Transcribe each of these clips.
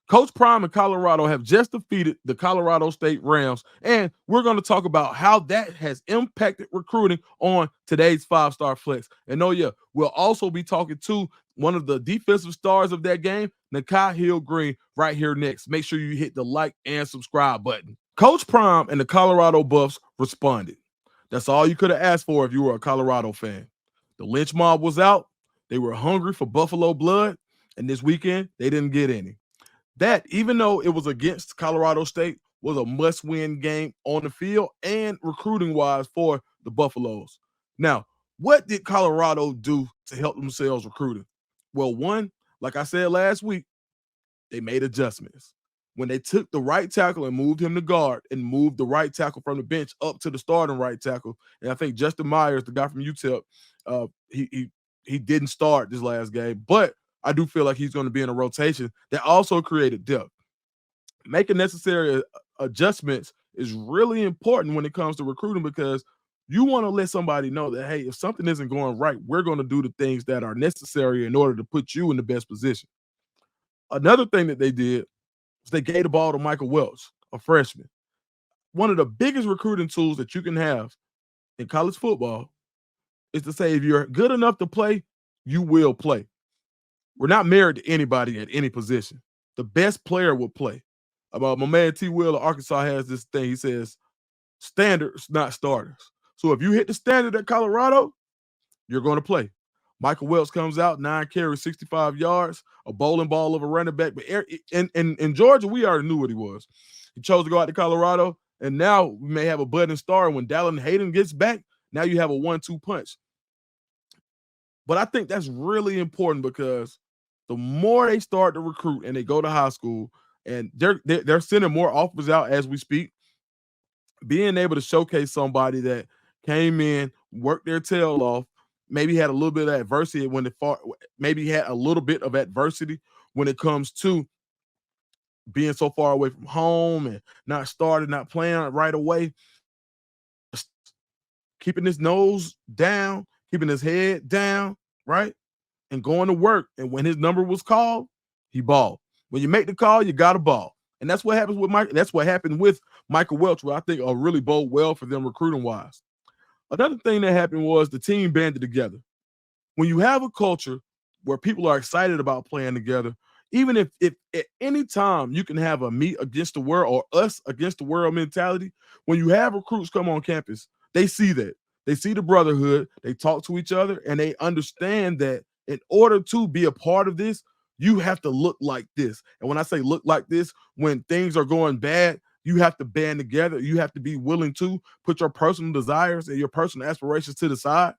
Coach Prime and Colorado have just defeated the Colorado State Rams, and we're going to talk about how that has impacted recruiting on today's five-star flex. And oh yeah, we'll also be talking to one of the defensive stars of that game, Nikai Hill-Green, right here next. Make sure you hit the like and subscribe button. Coach Prime and the Colorado Buffs responded. That's all you could have asked for if you were a Colorado fan. The lynch mob was out. They were hungry for Buffalo blood, and this weekend they didn't get any. That, even though it was against Colorado State, was a must-win game on the field and recruiting-wise for the Buffaloes. Now, what did Colorado do to help themselves recruiting? Well, one, like I said last week, they made adjustments. When they took the right tackle and moved him to guard and moved the right tackle from the bench up to the starting right tackle, and I think Justin Myers, the guy from UTEP, he didn't start this last game, but I do feel like he's going to be in a rotation that also created depth. Making necessary adjustments is really important when it comes to recruiting because you want to let somebody know that, hey, if something isn't going right, we're going to do the things that are necessary in order to put you in the best position. Another thing that they did was they gave the ball to Michael Welch, a freshman. One of the biggest recruiting tools that you can have in college football is to say if you're good enough to play, you will play. We're not married to anybody at any position. The best player will play. My man T. Will of Arkansas has this thing. He says, standards, not starters. So if you hit the standard at Colorado, you're going to play. Michael Welch comes out, 9 carries, 65 yards, a bowling ball of a running back. But in Georgia, we already knew what he was. He chose to go out to Colorado, and now we may have a budding star. When Dallin Hayden gets back, now you have a 1-2 punch. But I think that's really important because the more they start to recruit and they go to high school, and they're sending more offers out as we speak, being able to showcase somebody that came in, worked their tail off, maybe had a little bit of adversity maybe had a little bit of adversity when it comes to being so far away from home and not starting, not playing right away, keeping his nose down, keeping his head down, right? And going to work. And when his number was called, he balled. When you make the call, you got to ball. And that's what happens with Mike. That's what happened with Michael Welch, where I think really bode well for them recruiting wise. Another thing that happened was the team banded together. When you have a culture where people are excited about playing together, even if at any time you can have a me against the world or us against the world mentality, when you have recruits come on campus, they see that. They see the brotherhood, they talk to each other, and they understand that in order to be a part of this, you have to look like this. And when I say look like this, when things are going bad, you have to band together. You have to be willing to put your personal desires and your personal aspirations to the side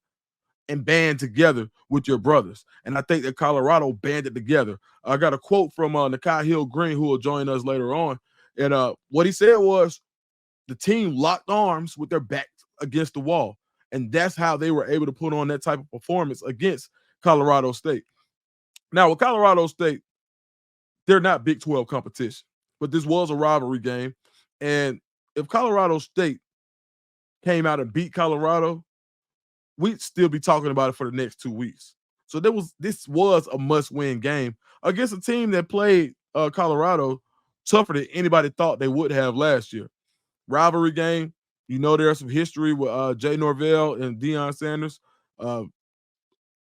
and band together with your brothers. And I think that Colorado banded together. I got a quote from Nikai Hill-Green, who will join us later on. And what he said was the team locked arms with their backs against the wall. And that's how they were able to put on that type of performance against Colorado State. Now, with Colorado State, they're not Big 12 competition, but this was a rivalry game. And if Colorado State came out and beat Colorado, we'd still be talking about it for the next 2 weeks. So this was a must-win game against a team that played Colorado tougher than anybody thought they would have last year. Rivalry game. You know there's some history with Jay Norvell and Deion Sanders.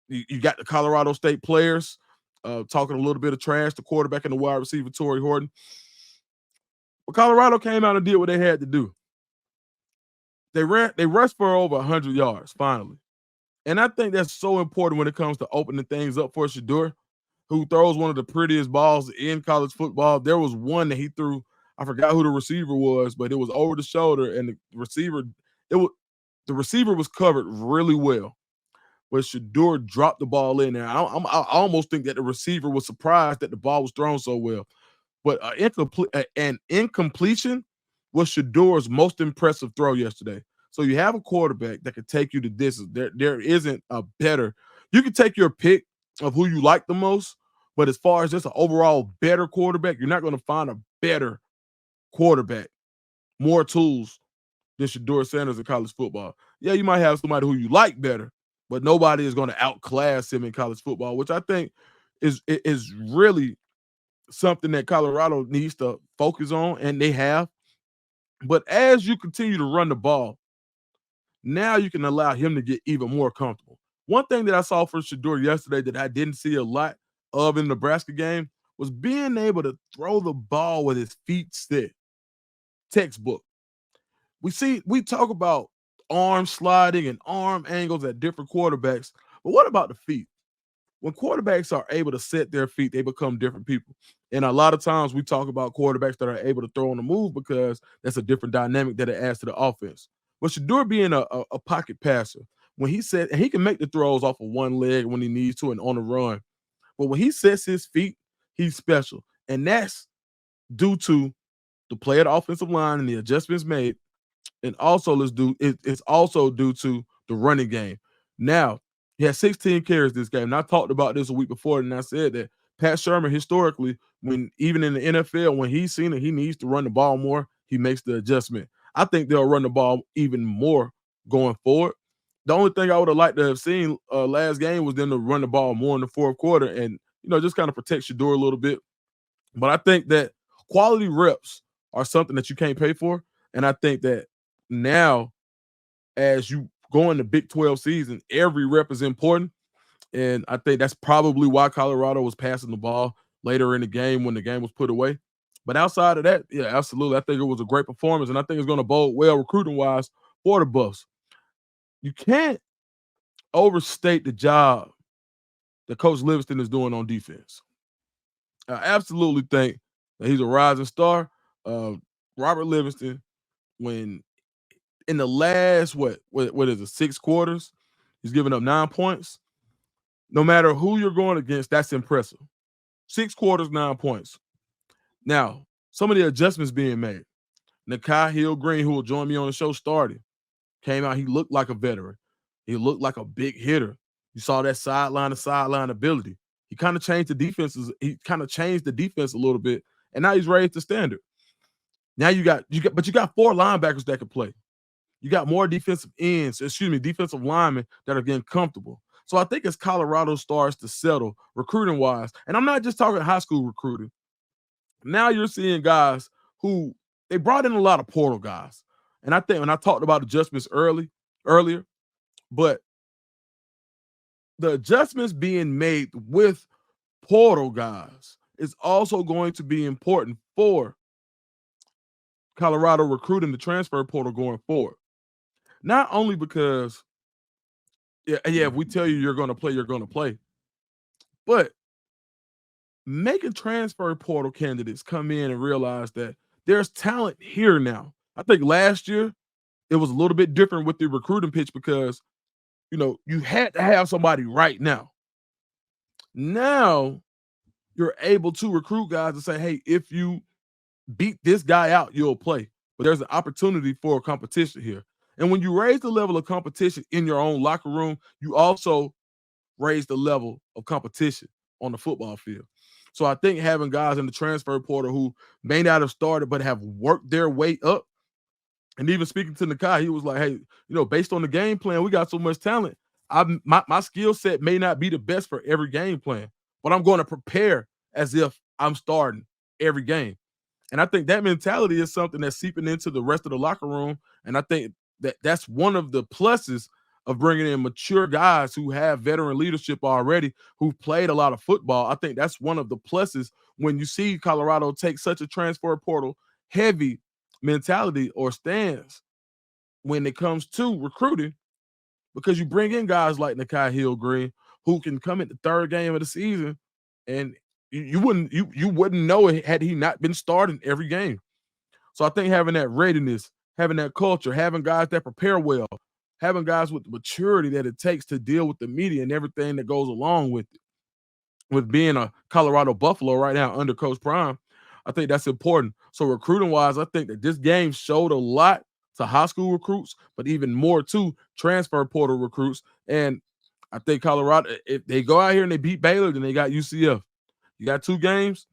You got the Colorado State players talking a little bit of trash, the quarterback and the wide receiver, Torrey Horton. But Colorado came out and did what they had to do. They rushed for over 100 yards, finally. And I think that's so important when it comes to opening things up for Shedeur, who throws one of the prettiest balls in college football. There was one that he threw, I forgot who the receiver was, but it was over the shoulder, and the receiver was covered really well. But Shedeur dropped the ball in there. I almost think that the receiver was surprised that the ball was thrown so well. But an incompletion was Shedeur's most impressive throw yesterday. So you have a quarterback that can take you to distance. There isn't a better. You can take your pick of who you like the most, but as far as just an overall better quarterback, you're not going to find a better quarterback, more tools than Shedeur Sanders in college football. Yeah, you might have somebody who you like better, but nobody is going to outclass him in college football, which I think is really something that Colorado needs to focus on, and they have. But as you continue to run the ball, now you can allow him to get even more comfortable. One thing that I saw from Shedeur yesterday that I didn't see a lot of in the Nebraska game was being able to throw the ball with his feet set. Textbook. We talk about arm sliding and arm angles at different quarterbacks, but what about the feet? When quarterbacks are able to set their feet, they become different people. And a lot of times we talk about quarterbacks that are able to throw on the move because that's a different dynamic that it adds to the offense. But Shedeur being a pocket passer, when he said, and he can make the throws off of one leg when he needs to and on the run. But when he sets his feet, he's special. And that's due to the play of the offensive line and the adjustments made. And also it's also due to the running game. Now, he had 16 carries this game. And I talked about this a week before, and I said that Pat Shermer, historically, when even in the NFL, when he's seen that he needs to run the ball more, he makes the adjustment. I think they'll run the ball even more going forward. The only thing I would have liked to have seen last game was them to run the ball more in the fourth quarter and just kind of protect Shedeur a little bit. But I think that quality reps are something that you can't pay for. And I think that now, as you go in the Big 12 season, every rep is important. And I think that's probably why Colorado was passing the ball later in the game when the game was put away. But outside of that, yeah, absolutely. I think it was a great performance, and I think it's going to bode well recruiting-wise for the Buffs. You can't overstate the job that Coach Livingston is doing on defense. I absolutely think that he's a rising star. Robert Livingston, when in the last, what is it, 6 quarters, he's given up 9 points. No matter who you're going against, that's impressive. 6 quarters, 9 points. Now, some of the adjustments being made. Nikai Hill-Green, who will join me on the show, started. Came out, he looked like a veteran. He looked like a big hitter. You saw that sideline to sideline ability. He kind of changed the defenses. He kind of changed the defense a little bit, and now he's raised the standard. Now you got 4 linebackers that can play. You got more defensive linemen that are getting comfortable. So I think as Colorado starts to settle recruiting-wise, and I'm not just talking high school recruiting. Now you're seeing guys who they brought in a lot of portal guys. And I think when I talked about adjustments earlier, but the adjustments being made with portal guys is also going to be important for Colorado recruiting the transfer portal going forward. Not only because, if we tell you're going to play. But making transfer portal candidates come in and realize that there's talent here now. I think last year it was a little bit different with the recruiting pitch because, you had to have somebody right now. Now you're able to recruit guys and say, hey, if you beat this guy out, you'll play. But there's an opportunity for a competition here. And when you raise the level of competition in your own locker room, you also raise the level of competition on the football field. So I think having guys in the transfer portal who may not have started but have worked their way up, and even speaking to Nikai, he was like, hey, based on the game plan, we got so much talent. My skill set may not be the best for every game plan, but I'm going to prepare as if I'm starting every game. And I think that mentality is something that's seeping into the rest of the locker room. And I think that's one of the pluses of bringing in mature guys who have veteran leadership already, who've played a lot of football. I think that's one of the pluses when you see Colorado take such a transfer portal heavy mentality or stance when it comes to recruiting, because you bring in guys like Nikai Hill-Green who can come in the third game of the season and you wouldn't know it had he not been starting every game. So I think having that readiness, having that culture, having guys that prepare well, having guys with the maturity that it takes to deal with the media and everything that goes along with it, with being a Colorado Buffalo right now under Coach Prime, I think that's important. So recruiting-wise, I think that this game showed a lot to high school recruits, but even more to transfer portal recruits. And I think Colorado, if they go out here and they beat Baylor, then they got UCF. You got 2 games.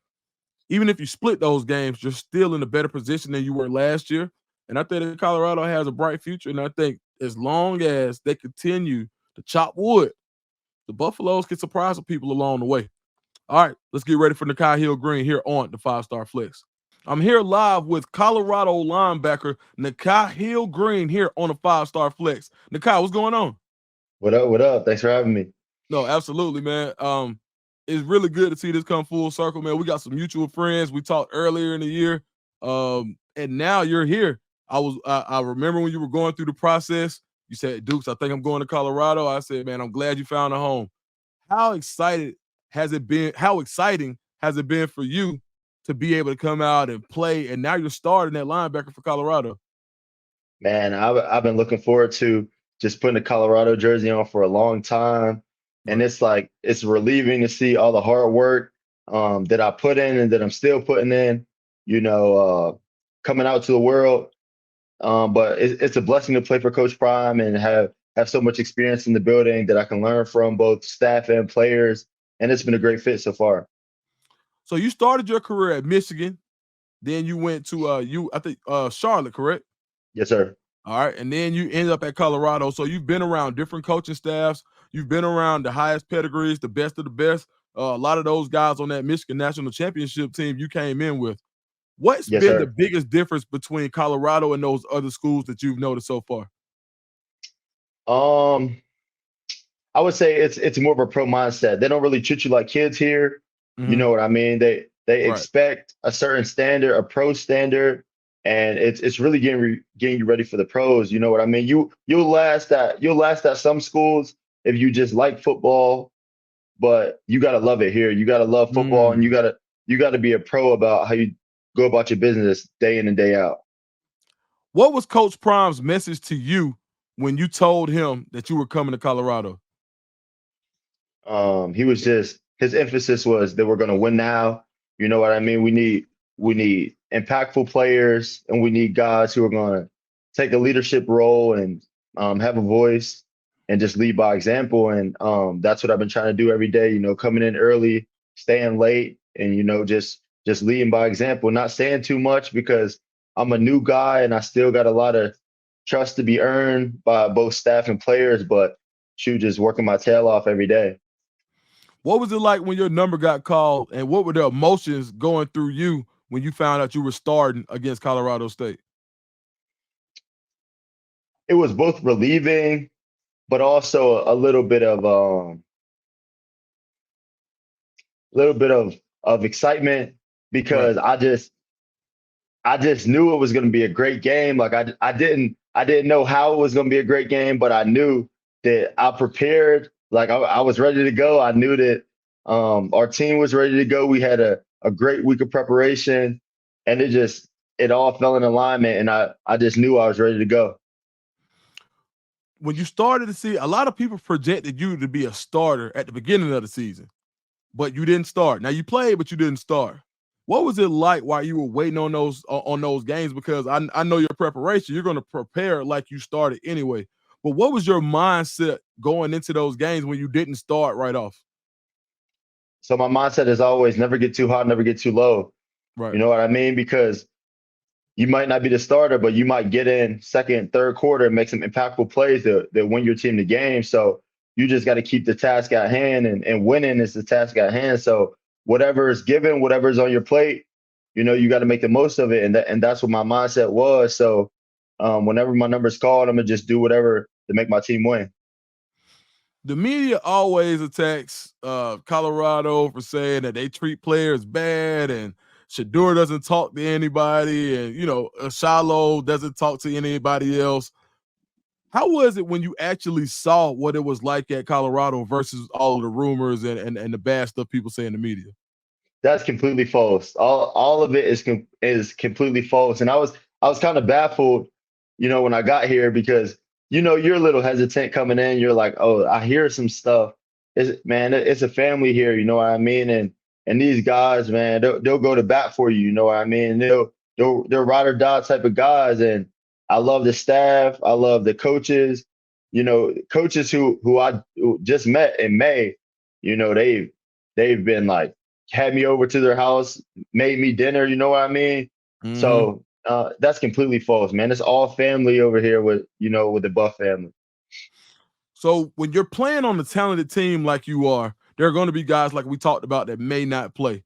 Even if you split those games, you're still in a better position than you were last year. And I think that Colorado has a bright future. And I think as long as they continue to chop wood, the Buffaloes can surprise some people along the way. All right, let's get ready for Nikai Hill-Green here on the 5-Star Flex. I'm here live with Colorado linebacker Nikai Hill-Green here on the 5-Star Flex. Nikai, what's going on? What up? What up? Thanks for having me. No, absolutely, man. It's really good to see this come full circle, man. We got some mutual friends. We talked earlier in the year, and now you're here. I remember when you were going through the process. You said, Dukes, I think I'm going to Colorado. I said, man, I'm glad you found a home. How excited has it been? How exciting has it been for you to be able to come out and play? And now you're starting at linebacker for Colorado. Man, I've been looking forward to just putting a Colorado jersey on for a long time. And Right. it's like it's relieving to see all the hard work that I put in and that I'm still putting in, you know, coming out to the world. But it's a blessing to play for Coach Prime and have so much experience in the building that I can learn from both staff and players. And it's been a great fit so far. So you started your career at Michigan, then you went to I think Charlotte, correct? Yes, sir. All right, and then you ended up at Colorado. So you've been around different coaching staffs. You've been around the highest pedigrees, the best of the best. A lot of those guys on that Michigan national championship team you came in with. What's Yes, been the sir. biggest difference between Colorado and those other schools that you've noticed so far? Um, I would say it's more of a pro mindset. They don't really treat you like kids here. You Mhm. know what I mean? They Right. expect a certain standard, a pro standard, and it's really getting you ready for the pros. You know what I mean? You'll last at some schools if you just like football, but you gotta love it here. You gotta love football, and Mm. you gotta be a pro about how you go about your business day in and day out. What was Coach Prime's message to you when you told him that you were coming to Colorado? He was just his emphasis was that we're going to win now. You know what I mean? We need impactful players, and we need guys who are going to take a leadership role and have a voice and just lead by example. And that's what I've been trying to do every day. You know, coming in early, staying late, and just leading by example. Not saying too much because I'm a new guy and I still got a lot of trust to be earned by both staff and players. But shoot, just working my tail off every day. What was it like when your number got called, and what were the emotions going through you when you found out you were starting against Colorado State? It was both relieving, but also a little bit of excitement Right. because I just knew it was going to be a great game. Like I didn't know how it was going to be a great game, but I knew that I prepared. Like I was ready to go. I knew that our team was ready to go. We had a great week of preparation, and it all fell in alignment, and I just knew I was ready to go. When you started to see, a lot of people projected you to be a starter at the beginning of the season, but you didn't start. Now you played, but you didn't start. What was it like while you were waiting on those games? Because I know your preparation. You're going to prepare like you started anyway. But what was your mindset going into those games when you didn't start right off? So my mindset is always never get too hot, never get too low. Right. You know what I mean? Because you might not be the starter, but you might get in second, third quarter and make some impactful plays that win your team the game. So you just got to keep the task at hand, and winning is the task at hand. So whatever is given, whatever is on your plate, you got to make the most of it. And that's what my mindset was. So whenever my number's called, I'm gonna just do whatever to make my team win. The media always attacks Colorado for saying that they treat players bad, and Shador doesn't talk to anybody, and Shiloh doesn't talk to anybody else. How was it when you actually saw what it was like at Colorado versus all of the rumors and the bad stuff people say in the media? That's completely false. All of it is completely false. And I was kind of baffled, when I got here because you're a little hesitant coming in. You're like, oh, I hear some stuff. It's a family here. You know what I mean? And these guys, man, they'll go to bat for you. You know what I mean? They're ride or die type of guys. And I love the staff. I love the coaches. Coaches who just met in May. They've been like had me over to their house, made me dinner. You know what I mean? Mhm. So that's completely false, man. It's all family over here with the Buff family. So when you're playing on a talented team like you are, there are going to be guys like we talked about that may not play.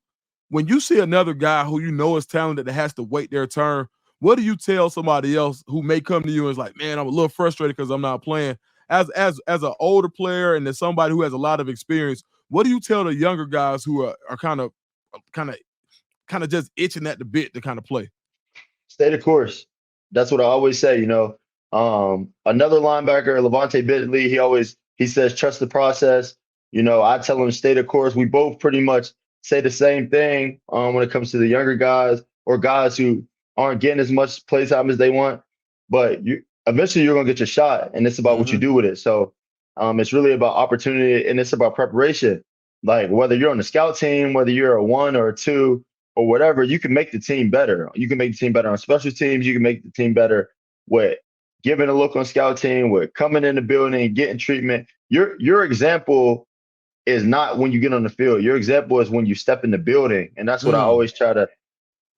When you see another guy who you know is talented that has to wait their turn, what do you tell somebody else who may come to you and is like, man, I'm a little frustrated because I'm not playing? As an older player and as somebody who has a lot of experience, what do you tell the younger guys who are kind of just itching at the bit to kind of play? Stay the course. That's what I always say. Another linebacker, Levante Bentley, he says trust the process. I tell him stay the course. We both pretty much say the same thing when it comes to the younger guys or guys who aren't getting as much play time as they want. But eventually you're gonna get your shot, and it's about what you Mm-hmm. do with it. So it's really about opportunity and it's about preparation. Like whether you're on the scout team, whether you're a 1 or a 2 or whatever, you can make the team better. You can make the team better on special teams. You can make the team better with giving a look on scout team, with coming in the building and getting treatment. Your example is not when you get on the field. Your example is when you step in the building, and that's what I always try to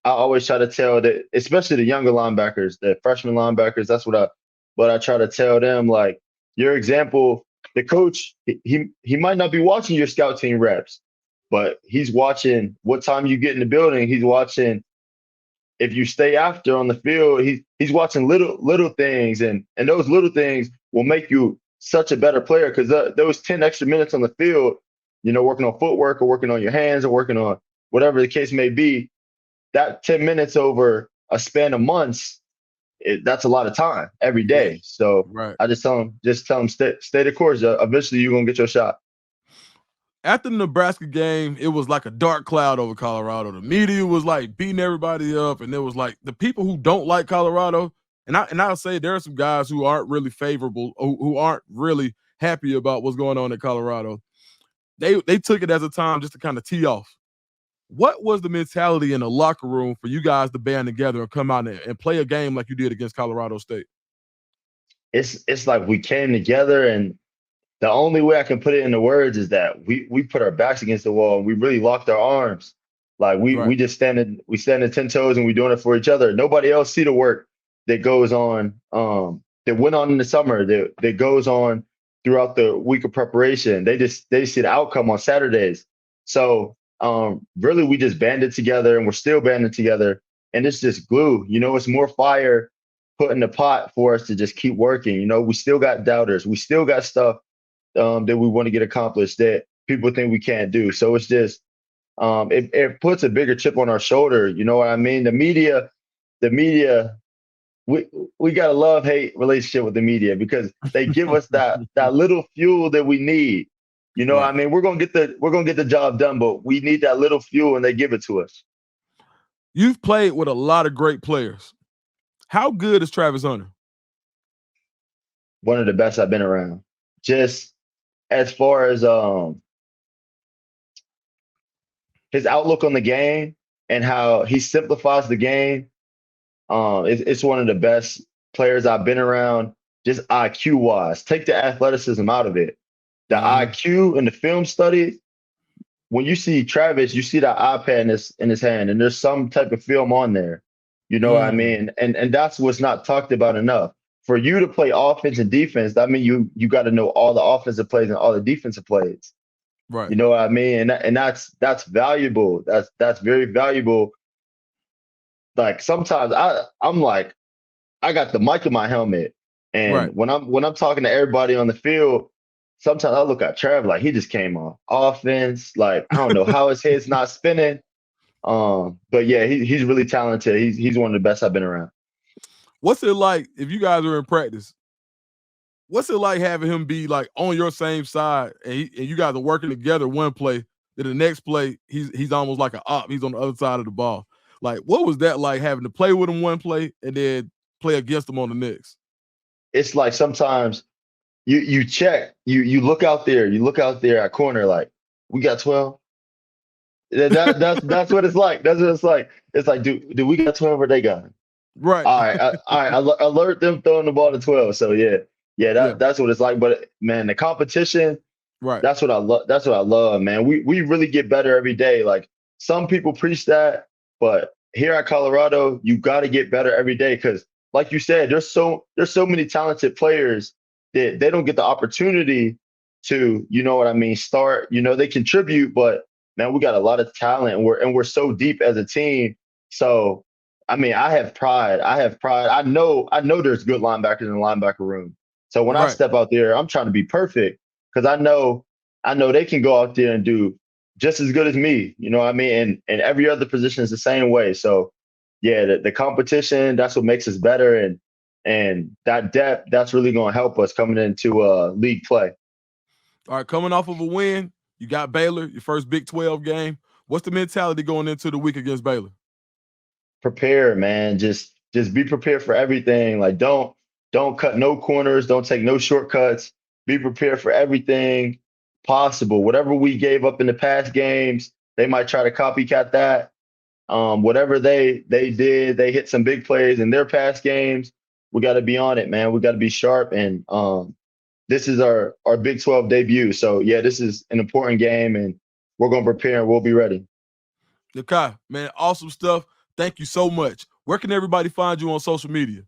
tell that, especially the younger linebackers, the freshman linebackers. That's what I try to tell them. Like your example, the coach, he might not be watching your scout team reps, but he's watching what time you get in the building. He's watching if you stay after on the field. He's watching little things, and those little things will make you such a better player because those 10 extra minutes on the field, working on footwork or working on your hands or working on whatever the case may be, that 10 minutes over a span of months, that's a lot of time every Yeah, day. So right. I just tell them stay the course. Eventually you're gonna get your shot. After the Nebraska game, it was like a dark cloud over Colorado. The media was like beating everybody up, and it was like the people who don't like Colorado. And I'll say there are some guys who aren't really favorable, who aren't really happy about what's going on in Colorado. They took it as a time just to kind of tee off. What was the mentality in the locker room for you guys to band together and come out and play a game like you did against Colorado State? It's like we came together, and the only way I can put it into words is that we put our backs against the wall and we really locked our arms. Like Right. we just standing 10 toes and we doing it for each other. Nobody else see the work that goes on, that went on in the summer, that goes on throughout the week of preparation. They see the outcome on Saturdays. So really we just banded together and we're still banding together, and it's just glue. It's more fire put in the pot for us to just keep working. We still got doubters. We still got stuff that we want to get accomplished that people think we can't do. So it's just it puts a bigger chip on our shoulder. You know what I mean? The media, we we got a love-hate relationship with the media because they give us that little fuel that we need. You know what Right. I mean? We're gonna get the job done, but we need that little fuel and they give it to us. You've played with a lot of great players. How good is Travis Hunter? One of the best I've been around. Just as far as his outlook on the game and how he simplifies the game. It's one of the best players I've been around, just IQ wise. Take the athleticism out of it. The Mhm. IQ and the film study, when you see Travis, you see that iPad in his hand, and there's some type of film on there. You know what I Mm. mean? And that's what's not talked about enough. For you to play offense and defense, that means you got to know all the offensive plays and all the defensive plays. Right. You know what I mean? And that's valuable. That's very valuable. Like sometimes I'm like, I got the mic in my helmet, Right. and when I'm talking to everybody on the field, sometimes I look at Trav like he just came off offense. Like I don't know how his head's not spinning. But yeah, he's really talented. He's one of the best I've been around. What's it like if you guys are in practice? What's it like having him be like on your same side and you guys are working together one play, then the next play he's almost like an op. He's on the other side of the ball. Like what was that like having to play with him one play and then play against him on the next? It's like sometimes you check, you look out there at corner like we got 12. That's what it's like. That's what it's like. It's like do we got 12 or they got it? Right. All right. Alert them throwing the ball to 12. So yeah, Yeah. that's what it's like. But man, the competition, Right. that's what I love. That's what I love, man. We really get better every day. Like some people preach that, but here at Colorado, you got to get better every day because, like you said, there's so many talented players that they don't get the opportunity to, you know what I mean, start, they contribute, but man, we got a lot of talent and we're so deep as a team. So I mean, I have pride. I have pride. I know there's good linebackers in the linebacker room. So when I Right. step out there, I'm trying to be perfect because I know they can go out there and do just as good as me. You know what I mean? And every other position is the same way. So yeah, the competition, that's what makes us better. And that depth, that's really going to help us coming into league play. All right, coming off of a win, you got Baylor, your first Big 12 game. What's the mentality going into the week against Baylor? Prepare, man. Just be prepared for everything. Like don't cut no corners, don't take no shortcuts. Be prepared for everything possible. Whatever we gave up in the past games, they might try to copycat that. Whatever they did, they hit some big plays in their past games. We got to be on it, man. We got to be sharp. And this is our Big 12 debut. So yeah, this is an important game, and we're gonna prepare and we'll be ready. Nikai, man, awesome stuff. Thank you so much. Where can everybody find you on social media?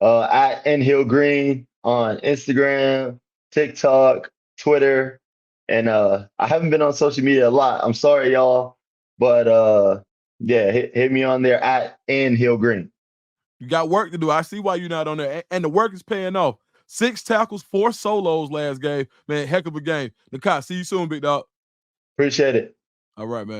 At N Hill-Green on Instagram, TikTok, Twitter, and I haven't been on social media a lot. I'm sorry, y'all, but yeah, hit me on there at N Hill-Green. You got work to do. I see why you're not on there, and the work is paying off. 6 tackles, 4 solos last game. Man, heck of a game. Nikai, see you soon, big dog. Appreciate it. All right, man.